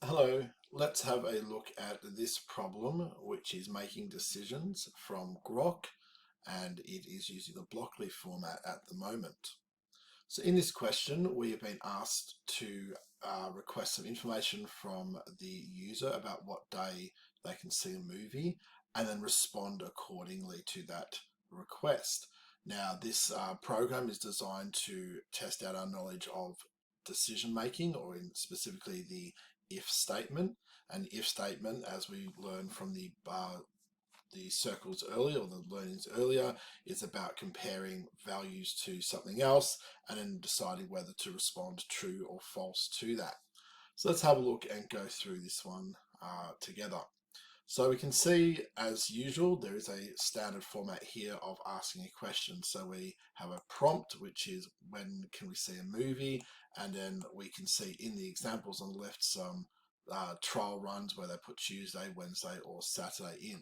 Hello, let's have a look at this problem, which is making decisions from Grok, and it is using the Blockly format at the moment. So in this question, we have been asked to request some information from the user about what day they can see a movie, and then respond accordingly to that request. Now, this program is designed to test out our knowledge of decision making, or in specifically the if statement. An if statement, as we learned from the circles earlier, or the learnings earlier, is about comparing values to something else and then deciding whether to respond true or false to that. So let's have a look and go through this one together. So we can see, as usual, there is a standard format here of asking a question. So we have a prompt, which is when can we see a movie? And then we can see in the examples on the left some trial runs where they put Tuesday, Wednesday, or Saturday in.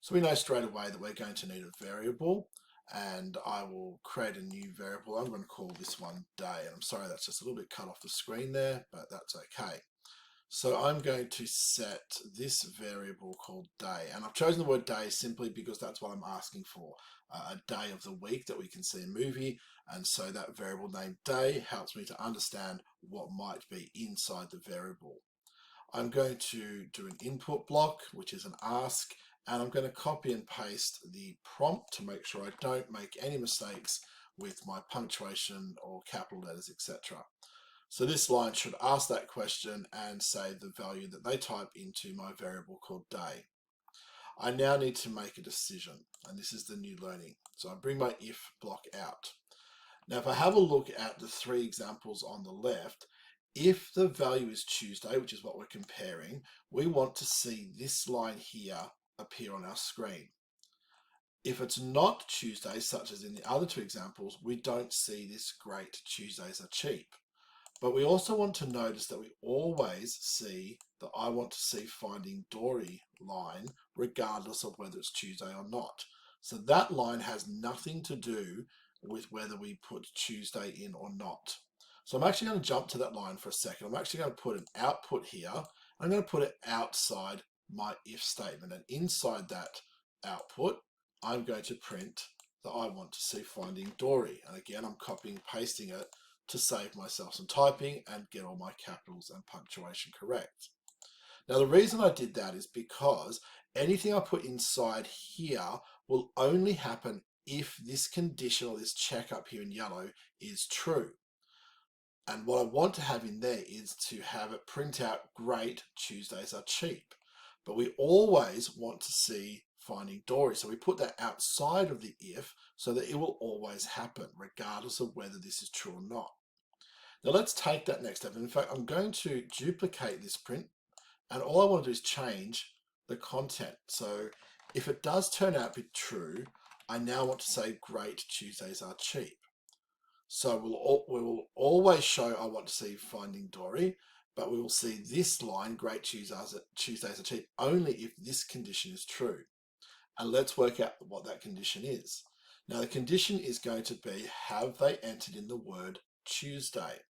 So we know straight away that we're going to need a variable, and I will create a new variable. I'm going to call this one day. And I'm sorry that's just a little bit cut off the screen there, but that's okay. So I'm going to set this variable called day, and I've chosen the word day simply because that's what I'm asking for, a day of the week that we can see a movie, and so that variable named day helps me to understand what might be inside the variable. I'm going to do an input block, which is an ask, and I'm going to copy and paste the prompt to make sure I don't make any mistakes with my punctuation or capital letters, etc. So this line should ask that question and say the value that they type into my variable called day. I now need to make a decision, and this is the new learning. So I bring my if block out. Now, if I have a look at the three examples on the left, if the value is Tuesday, which is what we're comparing, we want to see this line here appear on our screen. If it's not Tuesday, such as in the other two examples, we don't see this great Tuesdays are cheap. But we also want to notice that we always see the I want to see Finding Dory line, regardless of whether it's Tuesday or not. So that line has nothing to do with whether we put Tuesday in or not. So I'm actually going to jump to that line for a second. I'm actually going to put an output here. I'm going to put it outside my if statement. And inside that output, I'm going to print that I want to see Finding Dory. And again, I'm copying and pasting it to save myself some typing and get all my capitals and punctuation correct. Now, the reason I did that is because anything I put inside here will only happen if this condition, or this check up here in yellow, is true. And what I want to have in there is to have it print out great Tuesdays are cheap. But we always want to see Finding Dory. So we put that outside of the if so that it will always happen, regardless of whether this is true or not. Now let's take that next step. And in fact, I'm going to duplicate this print, and all I want to do is change the content. So if it does turn out to be true, I now want to say great Tuesdays are cheap. So we will always show I want to see Finding Dory, but we will see this line, great Tuesdays are cheap, only if this condition is true. And let's work out what that condition is. Now the condition is going to be, have they entered in the word Tuesday?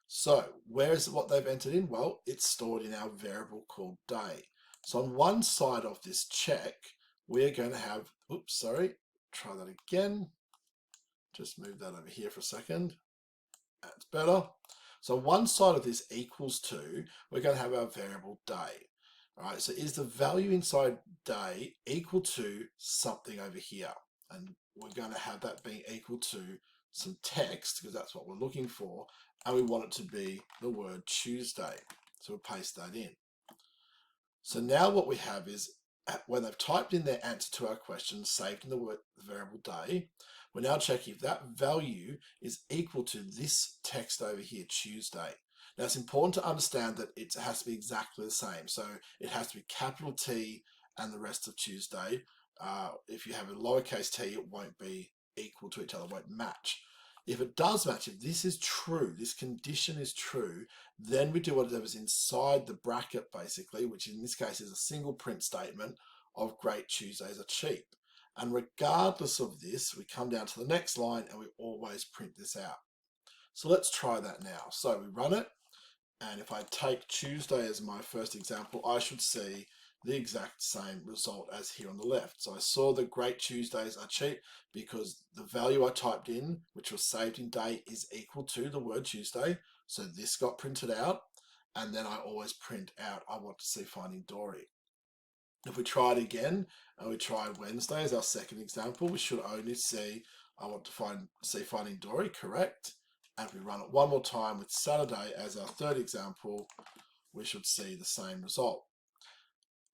So where is what they've entered in? Well, it's stored in our variable called day. So on one side of this check, we're going to have, oops, sorry, try that again. Just move that over here for a second. That's better. So one side of this equals to, we're going to have our variable day. All right, so is the value inside day equal to something over here? And we're going to have that being equal to some text, because that's what we're looking for, and we want it to be the word Tuesday. So we'll paste that in. So now what we have is, when they've typed in their answer to our question, saved in the variable day, we're now checking if that value is equal to this text over here, Tuesday. Now it's important to understand that it has to be exactly the same. So it has to be capital T and the rest of Tuesday. If you have a lowercase t, it won't be equal to each other, won't match. If it does match, if this is true, this condition is true, then we do whatever's inside the bracket, basically, which in this case is a single print statement of great Tuesdays are cheap. And regardless of this, we come down to the next line and we always print this out. So let's try that now. So we run it. And if I take Tuesday as my first example, I should see the exact same result as here on the left. So I saw that Great Tuesdays are cheap because the value I typed in, which was saved in day, is equal to the word Tuesday. So this got printed out. And then I always print out, I want to see Finding Dory. If we try it again and we try Wednesday as our second example, we should only see, I want to see Finding Dory, correct. And if we run it one more time with Saturday as our third example, we should see the same result.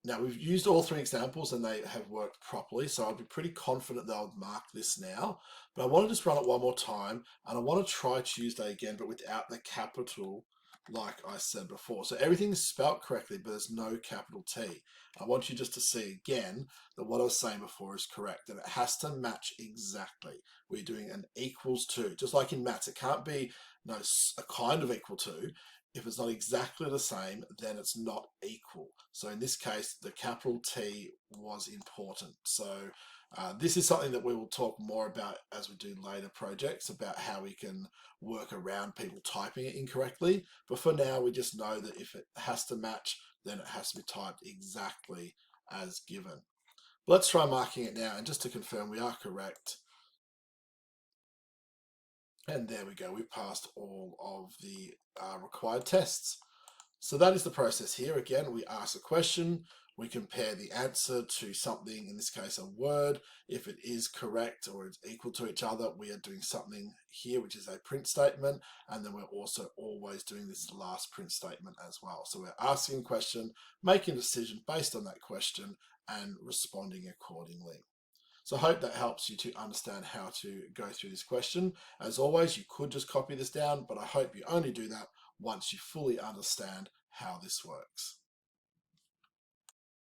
Now, we've used all three examples and they have worked properly, so I'd be pretty confident they'll mark this now. But I want to just run it one more time, and I want to try Tuesday again, but without the capital like I said before. So everything's spelt correctly, but there's no capital T. I want you just to see again that what I was saying before is correct, and it has to match exactly. We're doing an equals to, just like in maths. It can't be a kind of equal to. If it's not exactly the same, then it's not equal. So in this case, the capital T was important. So this is something that we will talk more about as we do later projects, about how we can work around people typing it incorrectly. But for now, we just know that if it has to match, then it has to be typed exactly as given. Let's try marking it now, and just to confirm we are correct. And there we go, we passed all of the required tests. So that is the process here. Again, we ask a question, we compare the answer to something, in this case a word. If it is correct or it's equal to each other, we are doing something here, which is a print statement. And then we're also always doing this last print statement as well. So we're asking a question, making a decision based on that question, and responding accordingly. So I hope that helps you to understand how to go through this question. As always, you could just copy this down, but I hope you only do that once you fully understand how this works.